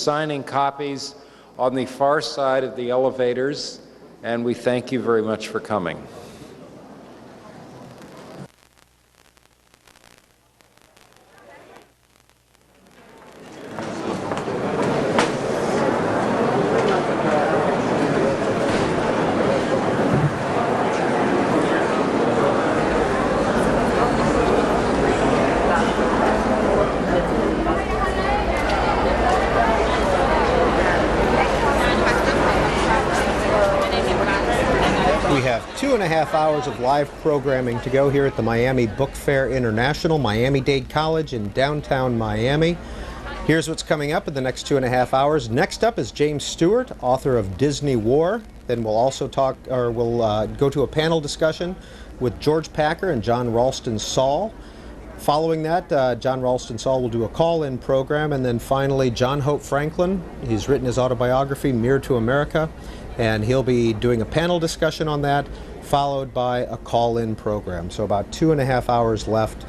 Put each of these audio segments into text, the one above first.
signing copies on the far side of the elevators, and we thank you very much for coming. We have 2.5 hours of live programming to go here at the Miami Book Fair International, Miami-Dade College in downtown Miami. Here's what's coming up in the next 2.5 hours. Next up is James Stewart, author of Disneywar. Then we'll also go to a panel discussion with George Packer and John Ralston Saul. Following that, John Ralston Saul will do a call-in program, and then finally John Hope Franklin. He's written his autobiography, Mirror to America, and he'll be doing a panel discussion on that, followed by a call-in program. So about 2.5 hours left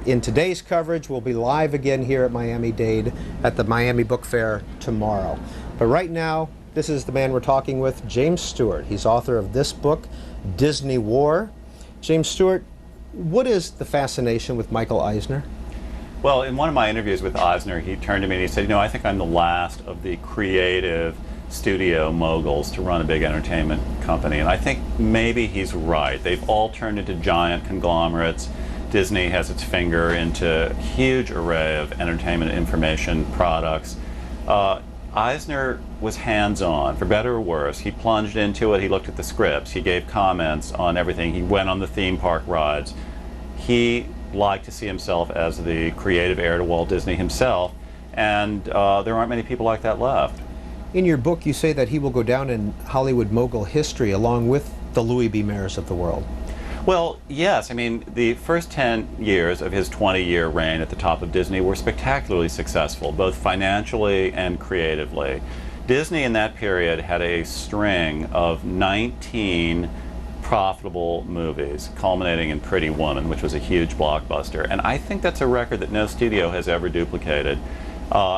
in today's coverage. We'll be live again here at Miami-Dade at the Miami Book Fair tomorrow. But right now, this is the man we're talking with, James Stewart. He's author of this book, Disneywar. James Stewart, what is the fascination with Michael Eisner? Well, in one of my interviews with Eisner, he turned to me and he said, you know, I think I'm the last of the creative studio moguls to run a big entertainment company. And I think maybe he's right. They've all turned into giant conglomerates. Disney has its finger into a huge array of entertainment information products. Eisner was hands-on, for better or worse. He plunged into it, he looked at the scripts, he gave comments on everything, he went on the theme park rides. He liked to see himself as the creative heir to Walt Disney himself, and there aren't many people like that left. In your book, you say that he will go down in Hollywood mogul history along with the Louis B. Mayers of the world. Well, yes. I mean, the first 10 years of his 20-year reign at the top of Disney were spectacularly successful, both financially and creatively. Disney in that period had a string of 19 profitable movies, culminating in Pretty Woman, which was a huge blockbuster. And I think that's a record that no studio has ever duplicated.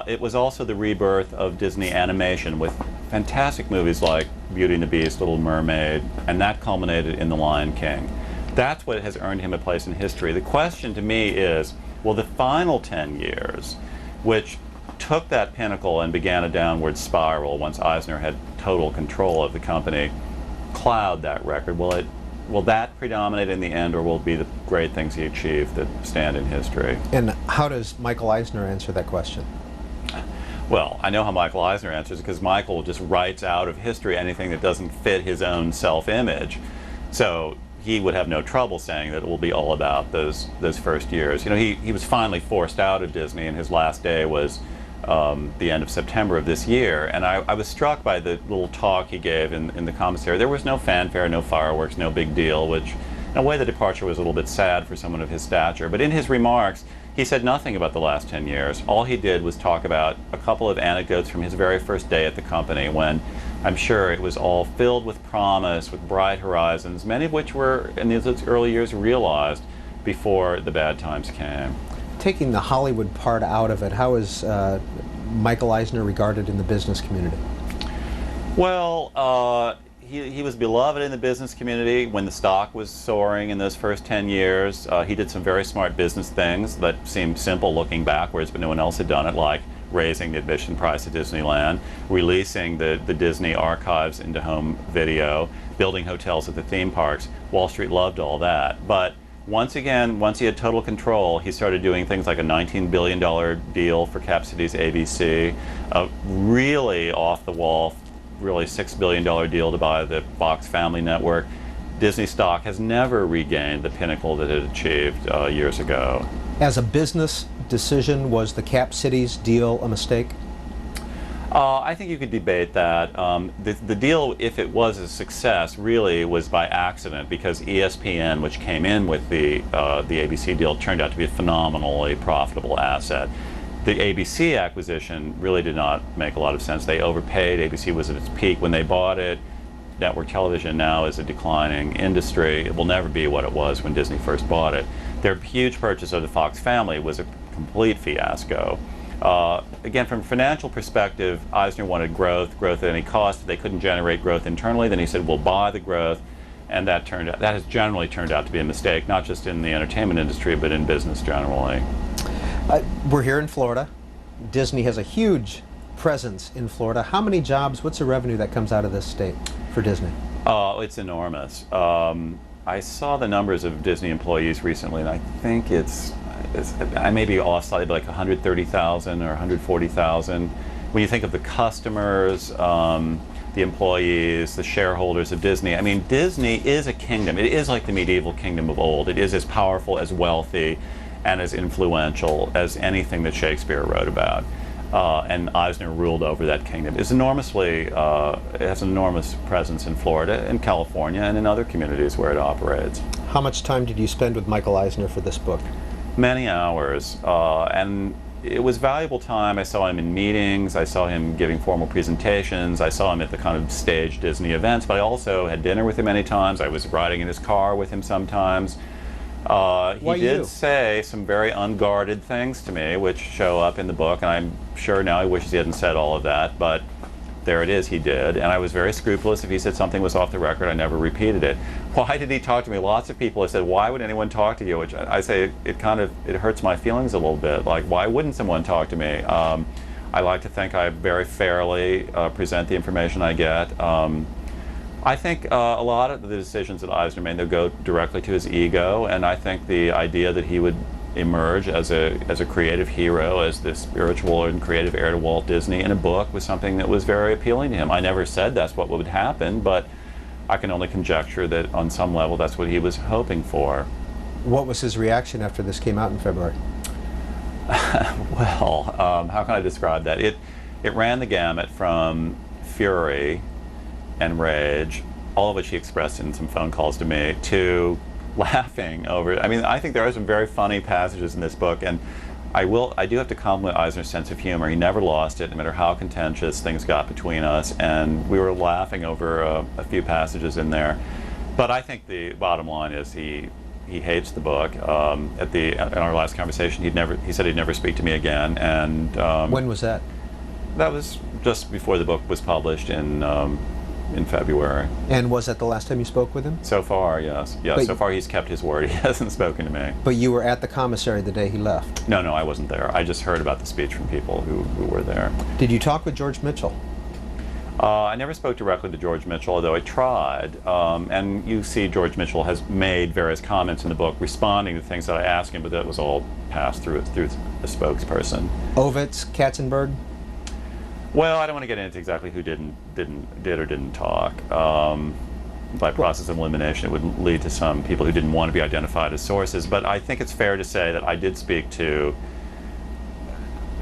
It was also the rebirth of Disney animation with fantastic movies like Beauty and the Beast, Little Mermaid, and that culminated in The Lion King. That's what has earned him a place in history. The question to me is, will the final 10 years, which took that pinnacle and began a downward spiral once Eisner had total control of the company, cloud that record? Will that predominate in the end, or will it be the great things he achieved that stand in history? And how does Michael Eisner answer that question? Well, I know how Michael Eisner answers, because Michael just writes out of history anything that doesn't fit his own self-image. So he would have no trouble saying that it will be all about those first years. You know, he was finally forced out of Disney, and his last day was the end of September of this year. And I was struck by the little talk he gave in the commissary. There was no fanfare, no fireworks, no big deal, which in a way the departure was a little bit sad for someone of his stature. But in his remarks, he said nothing about the last 10 years. All he did was talk about a couple of anecdotes from his very first day at the company, when I'm sure it was all filled with promise, with bright horizons, many of which were, in those early years, realized before the bad times came. Taking the Hollywood part out of it, how is Michael Eisner regarded in the business community? Well, he was beloved in the business community when the stock was soaring in those first 10 years. He did some very smart business things that seemed simple looking backwards, but no one else had done it, like raising the admission price at Disneyland, releasing the Disney archives into home video, building hotels at the theme parks. Wall Street loved all that. But once again, once he had total control, he started doing things like a $19 billion deal for Cap Cities ABC, a really off-the-wall, really $6 billion deal to buy the Fox Family Network. Disney stock has never regained the pinnacle that it achieved years ago. As a business decision, was the Cap Cities deal a mistake? I think you could debate that. The deal, if it was a success, really was by accident, because ESPN, which came in with the ABC deal, turned out to be a phenomenally profitable asset. The ABC acquisition really did not make a lot of sense. They overpaid. ABC was at its peak when they bought it. Network television now is a declining industry. It will never be what it was when Disney first bought it. Their huge purchase of the Fox family was a complete fiasco. Again, from a financial perspective, Eisner wanted growth at any cost. If they couldn't generate growth internally, then he said, we'll buy the growth. And that has generally turned out to be a mistake, not just in the entertainment industry, but in business generally. We're here in Florida. Disney has a huge presence in Florida. How many jobs, what's the revenue that comes out of this state for Disney? Oh, it's enormous. I saw the numbers of Disney employees recently, and I think I may be off slightly, like 130,000 or 140,000. When you think of the customers, the employees, the shareholders of Disney, I mean, Disney is a kingdom. It is like the medieval kingdom of old. It is as powerful, as wealthy, and as influential as anything that Shakespeare wrote about. And Eisner ruled over that kingdom. It has an enormous presence in Florida, in California, and in other communities where it operates. How much time did you spend with Michael Eisner for this book? Many hours, and it was valuable time. I saw him in meetings, I saw him giving formal presentations, I saw him at the kind of staged Disney events, but I also had dinner with him many times. I was riding in his car with him sometimes. He did say some very unguarded things to me, which show up in the book, and I'm sure now he wishes he hadn't said all of that, but there it is, he did. And I was very scrupulous. If he said something was off the record, I never repeated it. Why did he talk to me? Lots of people have said, why would anyone talk to you? Which I say, it hurts my feelings a little bit. Like, why wouldn't someone talk to me? I like to think I very fairly present the information I get. I think a lot of the decisions that Eisner made, they'll go directly to his ego, and I think the idea that he would emerge as a creative hero, as the spiritual and creative heir to Walt Disney in a book was something that was very appealing to him. I never said that's what would happen, but I can only conjecture that on some level that's what he was hoping for. What was his reaction after this came out in February? Well, how can I describe that? It ran the gamut from fury and rage, all of which he expressed in some phone calls to me, to laughing over it. I mean, I think there are some very funny passages in this book, and I do have to compliment Eisner's sense of humor. He never lost it, no matter how contentious things got between us, and we were laughing over a few passages in there. But I think the bottom line is he hates the book. In our last conversation, he said he'd never speak to me again. And when was that? That was just before the book was published in February. And was that the last time you spoke with him? So far, yes. Yeah, so far he's kept his word. He hasn't spoken to me. But you were at the commissary the day he left? No, I wasn't there. I just heard about the speech from people who were there. Did you talk with George Mitchell? I never spoke directly to George Mitchell, although I tried. And you see George Mitchell has made various comments in the book responding to things that I asked him, but that was all passed through a spokesperson. Ovitz, Katzenberg? Well, I don't want to get into exactly who did or didn't talk. By process of elimination, it would lead to some people who didn't want to be identified as sources. But I think it's fair to say that I did speak to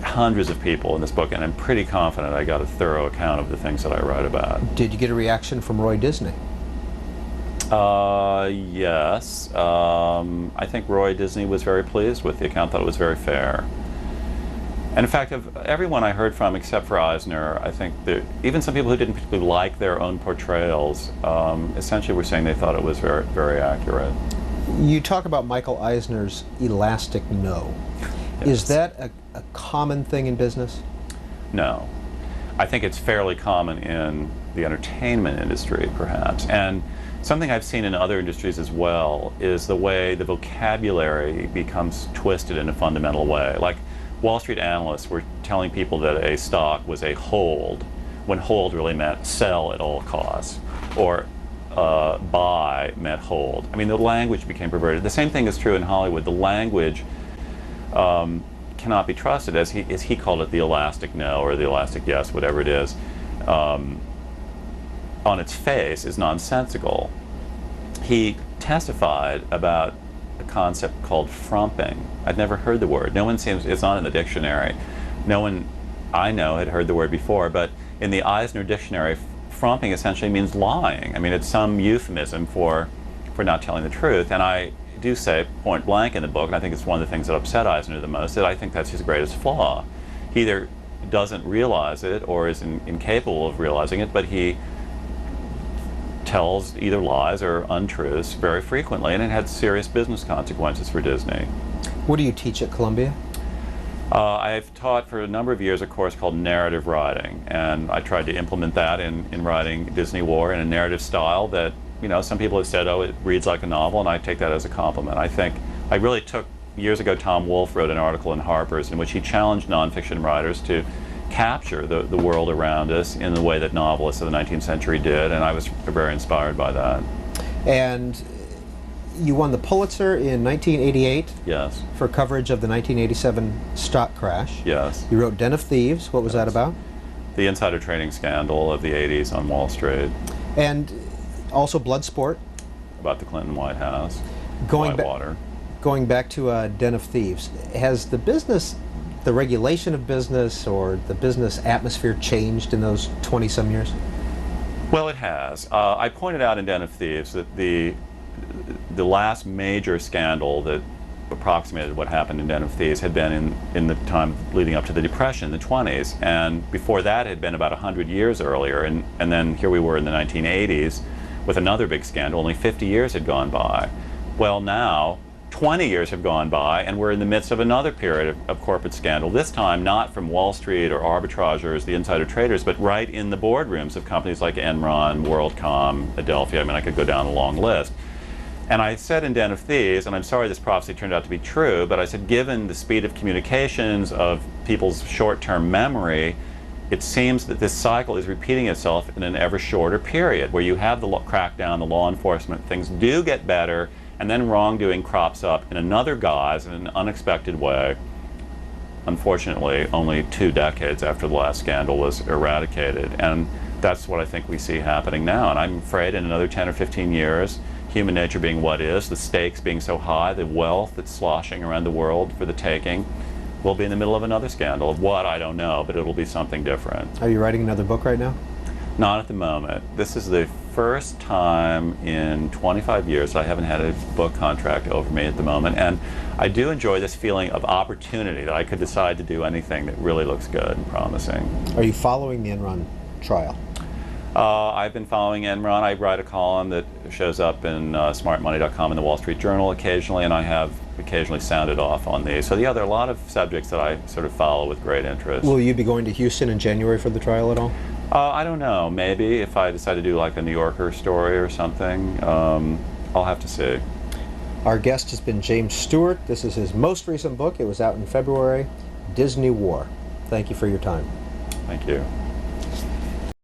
hundreds of people in this book, and I'm pretty confident I got a thorough account of the things that I write about. Did you get a reaction from Roy Disney? Yes. I think Roy Disney was very pleased with the account, thought it was very fair. And in fact, of everyone I heard from except for Eisner, I think that even some people who didn't particularly like their own portrayals essentially were saying they thought it was very, very accurate. You talk about Michael Eisner's elastic no. Yes. Is that a common thing in business? No. I think it's fairly common in the entertainment industry, perhaps. And something I've seen in other industries as well is the way the vocabulary becomes twisted in a fundamental way. Like, Wall Street analysts were telling people that a stock was a hold, when hold really meant sell at all costs, or buy meant hold. I mean, the language became perverted. The same thing is true in Hollywood. The language cannot be trusted, as he called it, the elastic no or the elastic yes, whatever it is, on its face is nonsensical. He testified about a concept called frumping. I'd never heard the word. It's not in the dictionary. No one I know had heard the word before, but in the Eisner dictionary, frumping essentially means lying. I mean, it's some euphemism for not telling the truth. And I do say point blank in the book, and I think it's one of the things that upset Eisner the most, that I think that's his greatest flaw. He either doesn't realize it or is incapable of realizing it, but he tells either lies or untruths very frequently, and it had serious business consequences for Disney. What do you teach at Columbia? I've taught for a number of years a course called narrative writing, and I tried to implement that in writing Disneywar in a narrative style that, some people have said, oh, it reads like a novel, and I take that as a compliment. I think I really took, years ago, Tom Wolfe wrote an article in Harper's in which he challenged nonfiction writers to capture the world around us in the way that novelists of the 19th century did, and I was very inspired by that. And you won the Pulitzer in 1988 Yes. for coverage of the 1987 stock crash. Yes. You wrote Den of Thieves. What was that about? The insider trading scandal of the 80s on Wall Street. And also Bloodsport. About the Clinton White House. Going Whitewater. Going back to Den of Thieves, has the business, the regulation of business, or the business atmosphere changed in those 20-some years? Well, it has. I pointed out in Den of Thieves that the last major scandal that approximated what happened in Den of Thieves had been in the time leading up to the Depression, the 20s, and before that had been about 100 years earlier, and then here we were in the 1980s with another big scandal. Only 50 years had gone by. Well, now 20 years have gone by, and we're in the midst of another period of corporate scandal, this time not from Wall Street or arbitrageurs, the insider traders, but right in the boardrooms of companies like Enron, WorldCom, Adelphia. I mean, I could go down a long list. And I said in Den of Thieves, and I'm sorry this prophecy turned out to be true, but I said given the speed of communications, of people's short-term memory, it seems that this cycle is repeating itself in an ever shorter period, where you have the crackdown, the law enforcement, things do get better, and then wrongdoing crops up in another guise, in an unexpected way. Unfortunately, only 2 decades after the last scandal was eradicated. And that's what I think we see happening now. And I'm afraid in another 10 or 15 years, human nature being what is, the stakes being so high, the wealth that's sloshing around the world for the taking, we'll be in the middle of another scandal. Of what, I don't know, but it'll be something different. Are you writing another book right now? Not at the moment. This is the first time in 25 years I haven't had a book contract over me at the moment, and I do enjoy this feeling of opportunity that I could decide to do anything that really looks good and promising. Are you following the Enron trial? I've been following Enron. I write a column that shows up in smartmoney.com and the Wall Street Journal occasionally, and I have occasionally sounded off on these. So yeah, there are a lot of subjects that I sort of follow with great interest. Will you be going to Houston in January for the trial at all? I don't know. Maybe if I decide to do like a New Yorker story or something. I'll have to see. Our guest has been James Stewart. This is his most recent book. It was out in February, Disneywar. Thank you for your time. Thank you.